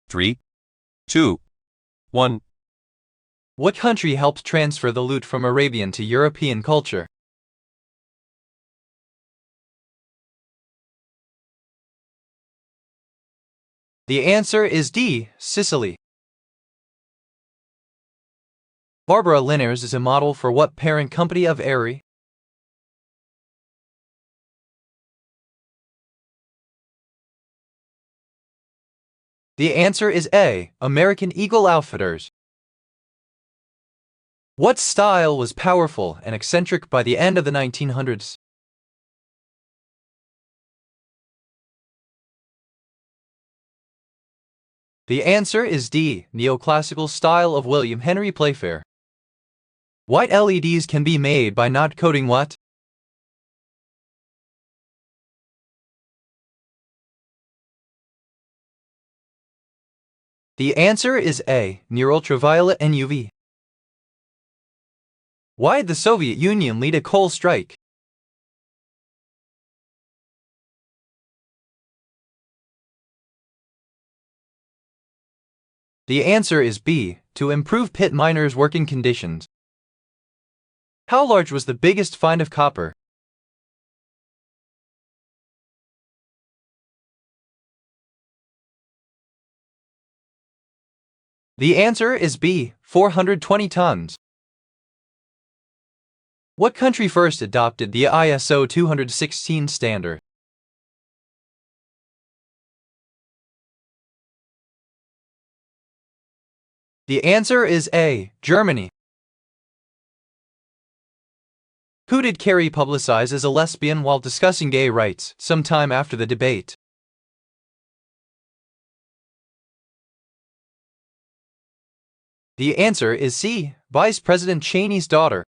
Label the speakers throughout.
Speaker 1: 3, 2, 1.
Speaker 2: What country helped transfer the lute from Arabian to European culture? The answer is D. Sicily. Barbara Linares is a model for what parent company of Aerie? The answer is A. American Eagle Outfitters. What style was powerful and eccentric by the end of the 1900s? The answer is D. Neoclassical style of William Henry Playfair. White LEDs can be made by not coating what? The answer is A. Near ultraviolet and UV. Why did the Soviet Union lead a coal strike? The answer is B. To improve pit miners' working conditions. How large was the biggest find of copper? The answer is B. 420 tons. What country first adopted the ISO 216 standard? The answer is A. Germany. Who did Carrie publicize as a lesbian while discussing gay rights sometime after the debate? The answer is C. Vice President Cheney's daughter.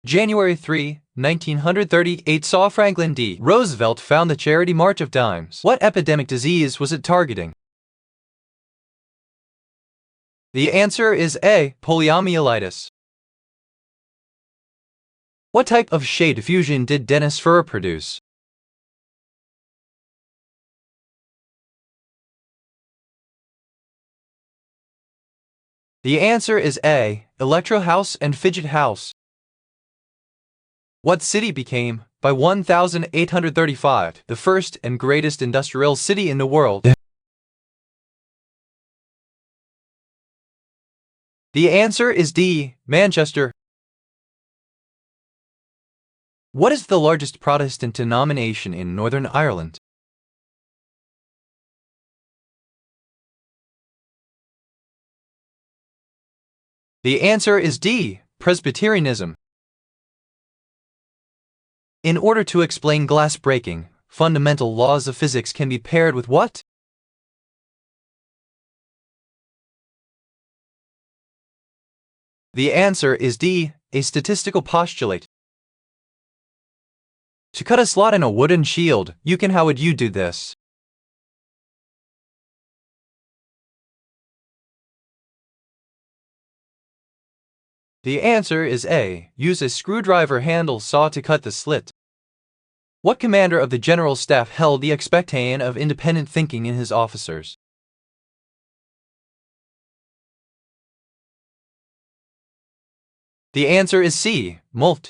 Speaker 2: January 3, 1938 saw Franklin D. Roosevelt found the Charity March of Dimes. What epidemic disease was it targeting? The answer is A. Poliomyelitis. What type of shade diffusion did Dennis Furr produce? The answer is A. Electro House and Fidget House. What city became, by 1835, the first and greatest industrial city in the world? The answer is D. Manchester. What is the largest Protestant denomination in Northern Ireland? The answer is D. Presbyterianism. In order to explain glass breaking, fundamental laws of physics can be paired with what? The answer is D. A statistical postulate. To cut a slot in a wooden shield, how would you do this? The answer is A. Use a screwdriver handle saw to cut the slit. What commander of the General Staff held the expectation of independent thinking in his officers? The answer is C. Molt.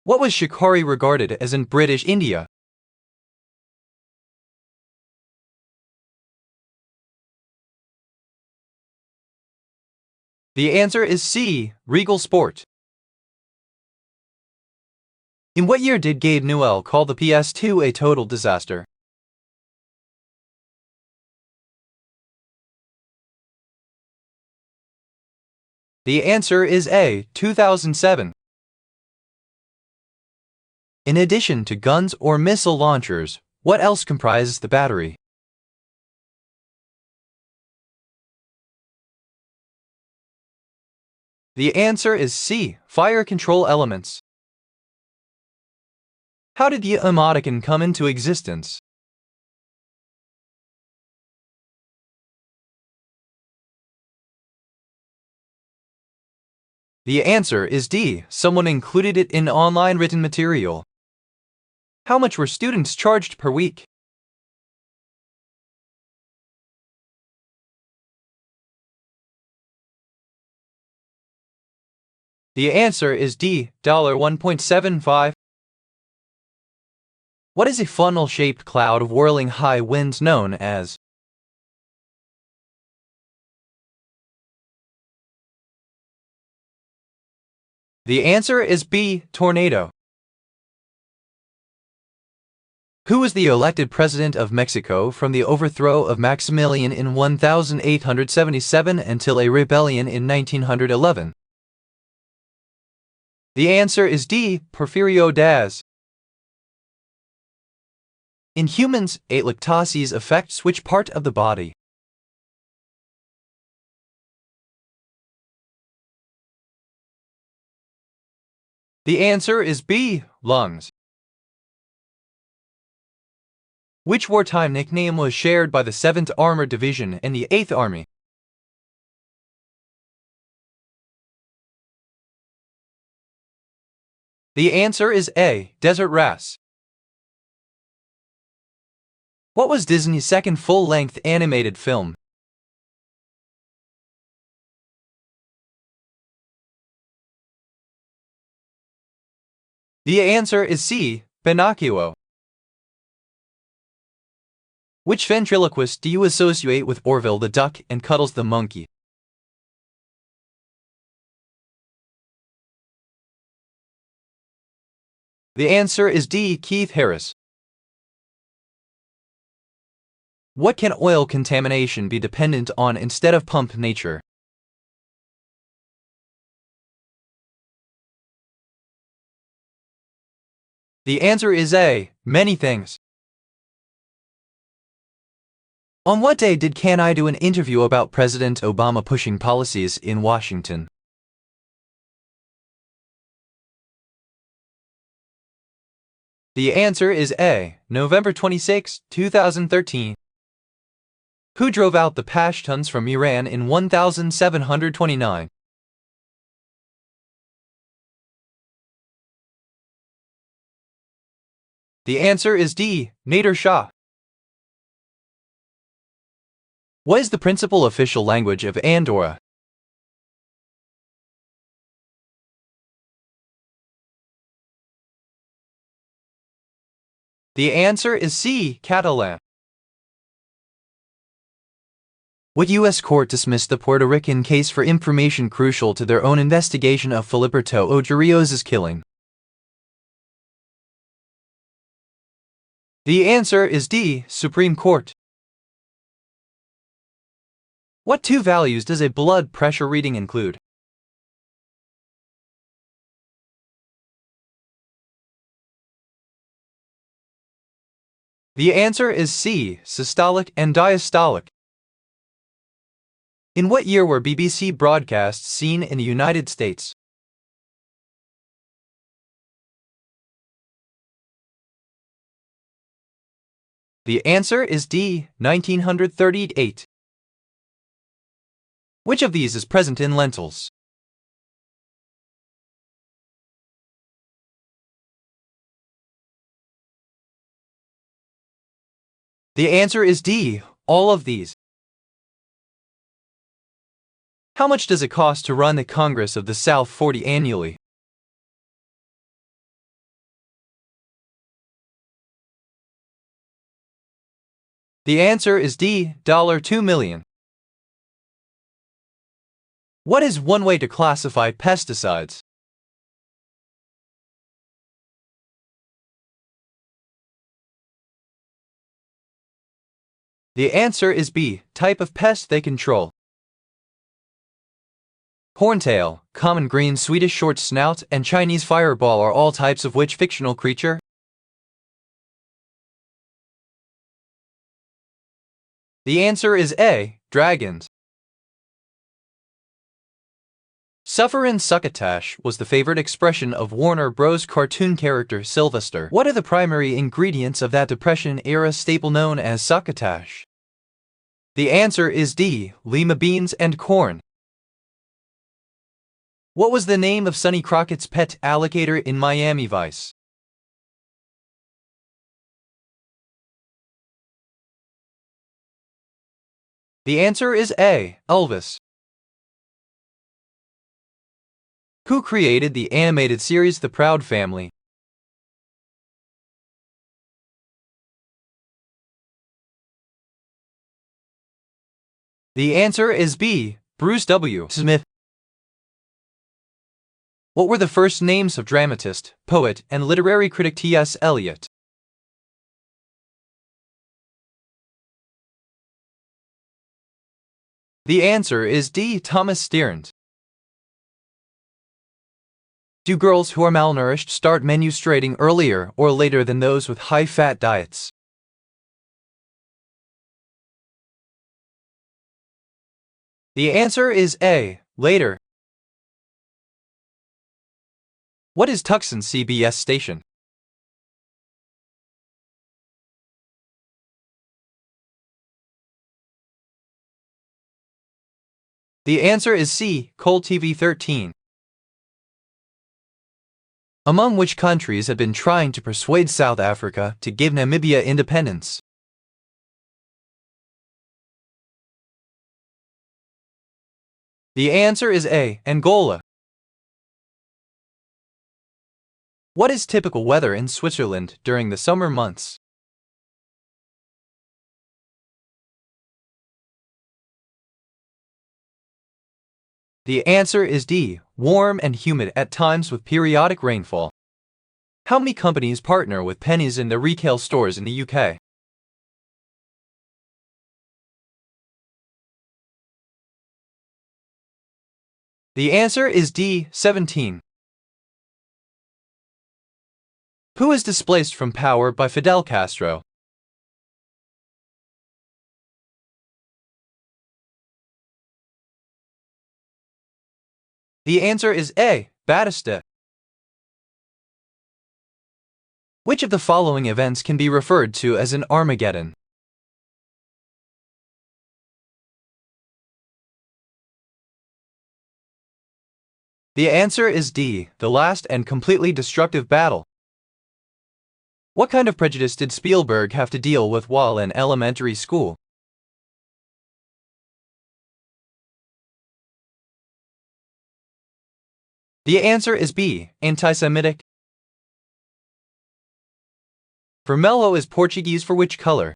Speaker 2: What was shikari regarded as in British India? The answer is C. Regal sport. In what year did Gabe Newell call the PS2 a total disaster? The answer is A. 2007. In addition to guns or missile launchers, what else comprises the battery? The answer is C. Fire control elements. How did the emoticon come into existence? The answer is D. Someone included it in online written material. How much were students charged per week? The answer is D, $1.75. What is a funnel-shaped cloud of whirling high winds known as? The answer is B, tornado. Who was the elected president of Mexico from the overthrow of Maximilian in 1877 until a rebellion in 1911? The answer is D, Porfirio Diaz. In humans, atelectasis affects which part of the body? The answer is B, lungs. Which wartime nickname was shared by the 7th Armored Division and the 8th Army? The answer is A, Desert Rats. What was Disney's second full-length animated film? The answer is C, Pinocchio. Which ventriloquist do you associate with Orville the duck and Cuddles the monkey? The answer is D, Keith Harris. What can oil contamination be dependent on instead of pump nature? The answer is A, many things. On what day did Can I Do an interview about President Obama pushing policies in Washington? The answer is A, November 26, 2013. Who drove out the Pashtuns from Iran in 1729? The answer is D, Nader Shah. What is the principal official language of Andorra? The answer is C, Catalan. What U.S. court dismissed the Puerto Rican case for information crucial to their own investigation of Filiberto Ojerios's killing? The answer is D, Supreme Court. What two values does a blood pressure reading include? The answer is C, systolic and diastolic. In what year were BBC broadcasts seen in the United States? The answer is D, 1938. Which of these is present in lentils? The answer is D, all of these. How much does it cost to run the Congress of the South 40 annually? The answer is D, $2 million. What is one way to classify pesticides? The answer is B, type of pest they control. Horntail, common green Swedish short snout, and Chinese fireball are all types of which fictional creature? The answer is A, dragons. Suffer and succotash was the favorite expression of Warner Bros. Cartoon character Sylvester. What are the primary ingredients of that Depression-era staple known as succotash? The answer is D, lima beans and corn. What was the name of Sonny Crockett's pet alligator in Miami Vice? The answer is A, Elvis. Who created the animated series The Proud Family? The answer is B. Bruce W. Smith. What were the first names of dramatist, poet, and literary critic T.S. Eliot? The answer is D. Thomas Stearns. Do girls who are malnourished start menstruating earlier or later than those with high-fat diets? The answer is A. Later. What is Tucson CBS station? The answer is C. Cole TV 13. Among which countries have been trying to persuade South Africa to give Namibia independence? The answer is A. Angola. What is typical weather in Switzerland during the summer months? The answer is D. Warm and humid at times with periodic rainfall. How many companies partner with Penneys in their retail stores in the UK? The answer is D. 17. Who is displaced from power by Fidel Castro? The answer is A. Batista. Which of the following events can be referred to as an Armageddon? The answer is D. The last and completely destructive battle. What kind of prejudice did Spielberg have to deal with while in elementary school? The answer is B. Anti-Semitic. Vermelho is Portuguese for which color?